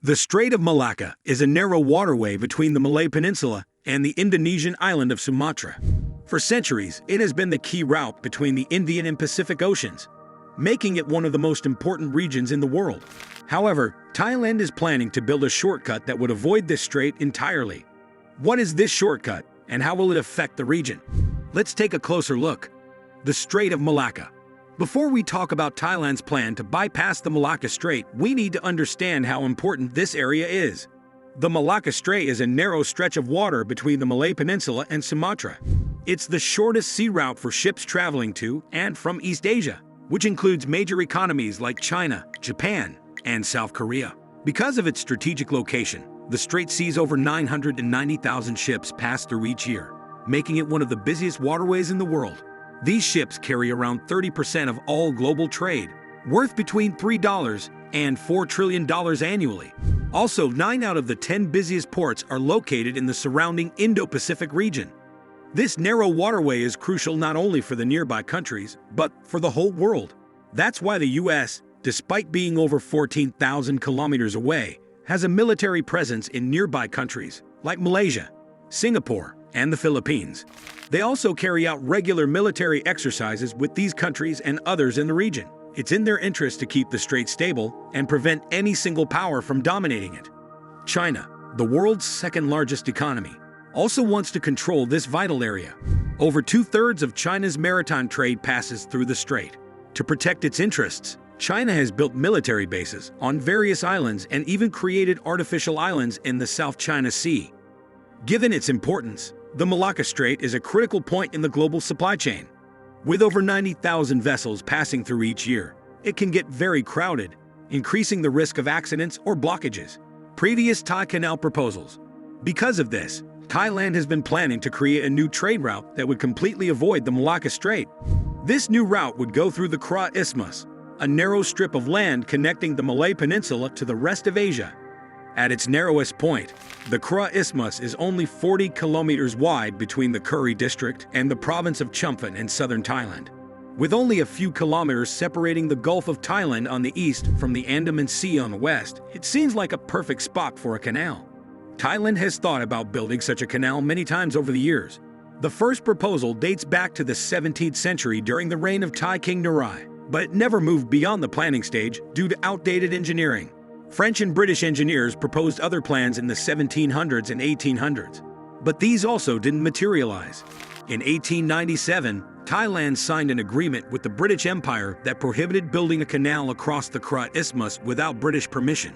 The Strait of Malacca is a narrow waterway between the Malay Peninsula and the Indonesian island of Sumatra. For centuries, it has been the key route between the Indian and Pacific Oceans, making it one of the most important regions in the world. However, Thailand is planning to build a shortcut that would avoid this strait entirely. What is this shortcut, and how will it affect the region? Let's take a closer look. The Strait of Malacca. Before we talk about Thailand's plan to bypass the Malacca Strait, we need to understand how important this area is. The Malacca Strait is a narrow stretch of water between the Malay Peninsula and Sumatra. It's the shortest sea route for ships traveling to and from East Asia, which includes major economies like China, Japan, and South Korea. Because of its strategic location, the strait sees over 990,000 ships pass through each year, making it one of the busiest waterways in the world. These ships carry around 30% of all global trade, worth between $3 and $4 trillion annually. Also, 9 out of the 10 busiest ports are located in the surrounding Indo-Pacific region. This narrow waterway is crucial not only for the nearby countries, but for the whole world. That's why the U.S., despite being over 14,000 kilometers away, has a military presence in nearby countries like Malaysia, Singapore, and the Philippines. They also carry out regular military exercises with these countries and others in the region. It's in their interest to keep the strait stable and prevent any single power from dominating it. China, the world's second-largest economy, also wants to control this vital area. Over 2/3 of China's maritime trade passes through the strait. To protect its interests, China has built military bases on various islands and even created artificial islands in the South China Sea. Given its importance, the Malacca Strait is a critical point in the global supply chain. With over 90,000 vessels passing through each year, it can get very crowded, increasing the risk of accidents or blockages. Previous Thai Canal proposals. Because of this, Thailand has been planning to create a new trade route that would completely avoid the Malacca Strait. This new route would go through the Kra Isthmus, a narrow strip of land connecting the Malay Peninsula to the rest of Asia. At its narrowest point, the Kra Isthmus is only 40 kilometers wide between the Kra district and the province of Chumphon in southern Thailand. With only a few kilometers separating the Gulf of Thailand on the east from the Andaman Sea on the west, it seems like a perfect spot for a canal. Thailand has thought about building such a canal many times over the years. The first proposal dates back to the 17th century during the reign of Thai King Narai, but it never moved beyond the planning stage due to outdated engineering. French and British engineers proposed other plans in the 1700s and 1800s, but these also didn't materialize. In 1897, Thailand signed an agreement with the British Empire that prohibited building a canal across the Kra Isthmus without British permission.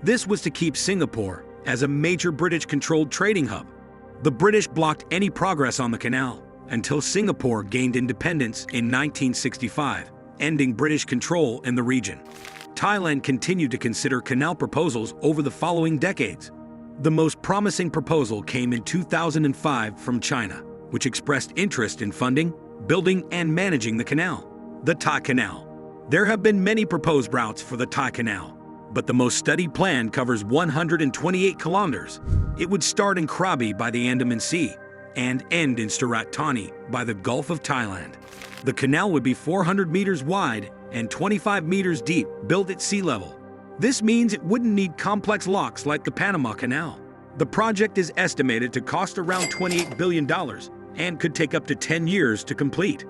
This was to keep Singapore as a major British-controlled trading hub. The British blocked any progress on the canal until Singapore gained independence in 1965, ending British control in the region. Thailand continued to consider canal proposals over the following decades. The most promising proposal came in 2005 from China, which expressed interest in funding, building, and managing the canal. The Thai Canal. There have been many proposed routes for the Thai Canal, but the most studied plan covers 128 kilometers. It would start in Krabi by the Andaman Sea and end in Surat Thani by the Gulf of Thailand. The canal would be 400 meters wide and 25 meters deep, built at sea level. This means it wouldn't need complex locks like the Panama Canal. The project is estimated to cost around $28 billion and could take up to 10 years to complete.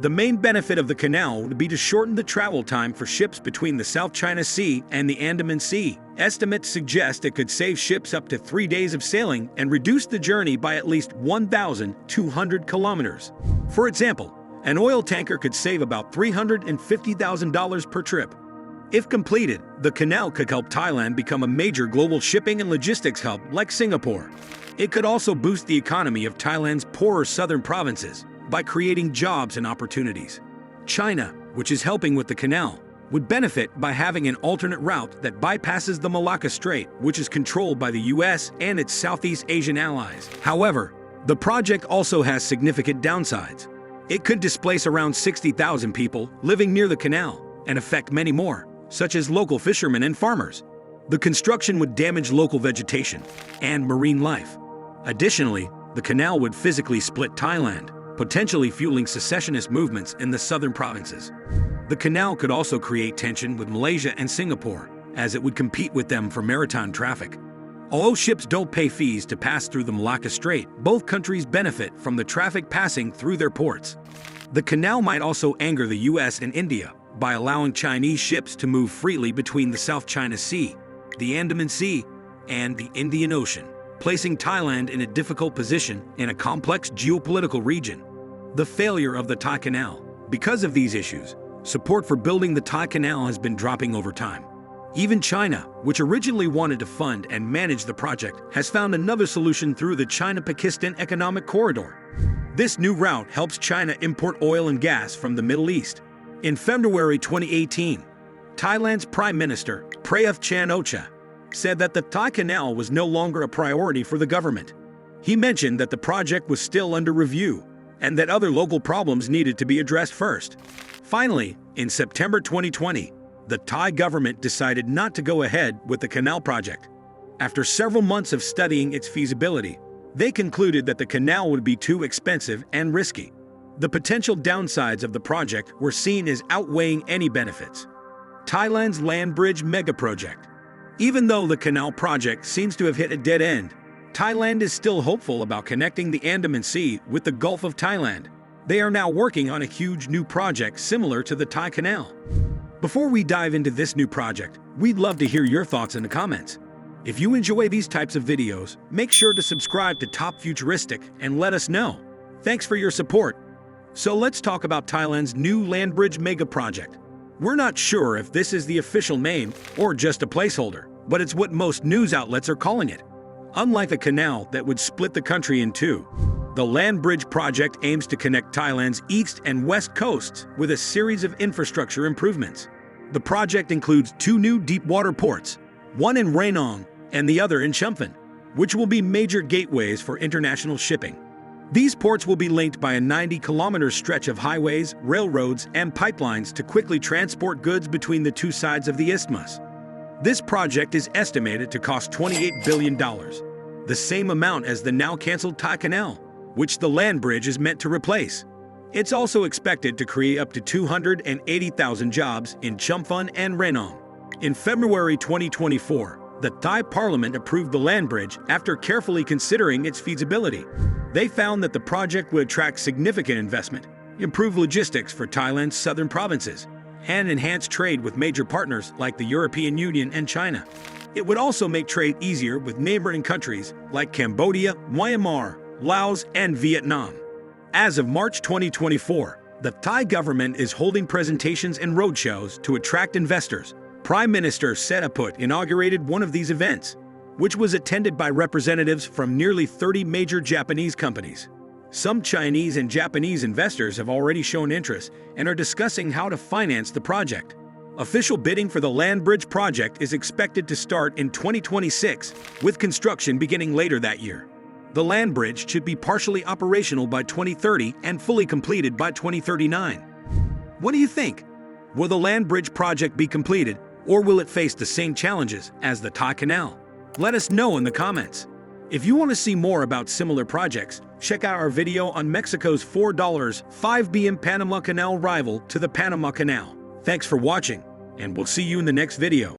The main benefit of the canal would be to shorten the travel time for ships between the South China Sea and the Andaman Sea. Estimates suggest it could save ships up to 3 days of sailing and reduce the journey by at least 1,200 kilometers. For example, an oil tanker could save about $350,000 per trip. If completed, the canal could help Thailand become a major global shipping and logistics hub like Singapore. It could also boost the economy of Thailand's poorer southern provinces by creating jobs and opportunities. China, which is helping with the canal, would benefit by having an alternate route that bypasses the Malacca Strait, which is controlled by the U.S. and its Southeast Asian allies. However, the project also has significant downsides. It could displace around 60,000 people living near the canal and affect many more, such as local fishermen and farmers. The construction would damage local vegetation and marine life. Additionally, the canal would physically split Thailand, potentially fueling secessionist movements in the southern provinces. The canal could also create tension with Malaysia and Singapore, as it would compete with them for maritime traffic. Although ships don't pay fees to pass through the Malacca Strait, both countries benefit from the traffic passing through their ports. The canal might also anger the US and India by allowing Chinese ships to move freely between the South China Sea, the Andaman Sea, and the Indian Ocean, placing Thailand in a difficult position in a complex geopolitical region. The failure of the Thai Canal. Because of these issues, support for building the Thai Canal has been dropping over time. Even China, which originally wanted to fund and manage the project, has found another solution through the China-Pakistan Economic Corridor. This new route helps China import oil and gas from the Middle East. In February 2018, Thailand's Prime Minister, Prayuth Chan-o-cha, said that the Thai Canal was no longer a priority for the government. He mentioned that the project was still under review and that other local problems needed to be addressed first. Finally, in September 2020, the Thai government decided not to go ahead with the canal project. After several months of studying its feasibility, they concluded that the canal would be too expensive and risky. The potential downsides of the project were seen as outweighing any benefits. Thailand's land bridge megaproject. Even though the canal project seems to have hit a dead end, Thailand is still hopeful about connecting the Andaman Sea with the Gulf of Thailand. They are now working on a huge new project similar to the Thai Canal. Before we dive into this new project, we'd love to hear your thoughts in the comments. If you enjoy these types of videos, make sure to subscribe to Top Futuristic and let us know. Thanks for your support. So let's talk about Thailand's new land bridge megaproject. We're not sure if this is the official name or just a placeholder, but it's what most news outlets are calling it. Unlike a canal that would split the country in two, the land bridge project aims to connect Thailand's east and west coasts with a series of infrastructure improvements. The project includes 2 new deep-water ports, one in Ranong and the other in Chumphan, which will be major gateways for international shipping. These ports will be linked by a 90-kilometer stretch of highways, railroads, and pipelines to quickly transport goods between the two sides of the isthmus. This project is estimated to cost $28 billion, the same amount as the now-canceled Thai Canal, which the land bridge is meant to replace. It's also expected to create up to 280,000 jobs in Chumphan and Ranong. In February 2024, the Thai Parliament approved the land bridge after carefully considering its feasibility. They found that the project would attract significant investment, improve logistics for Thailand's southern provinces, and enhance trade with major partners like the European Union and China. It would also make trade easier with neighboring countries like Cambodia, Myanmar, Laos, and Vietnam. As of March 2024, the Thai government is holding presentations and roadshows to attract investors. Prime Minister Sethaput inaugurated one of these events, which was attended by representatives from nearly 30 major Japanese companies. Some Chinese and Japanese investors have already shown interest and are discussing how to finance the project. Official bidding for the land bridge project is expected to start in 2026, with construction beginning later that year. The land bridge should be partially operational by 2030 and fully completed by 2039. What do you think? Will the land bridge project be completed, or will it face the same challenges as the Thai Canal? Let us know in the comments. If you want to see more about similar projects, check out our video on Mexico's $4.5 billion Panama Canal rival to the Panama Canal. Thanks for watching, and we'll see you in the next video.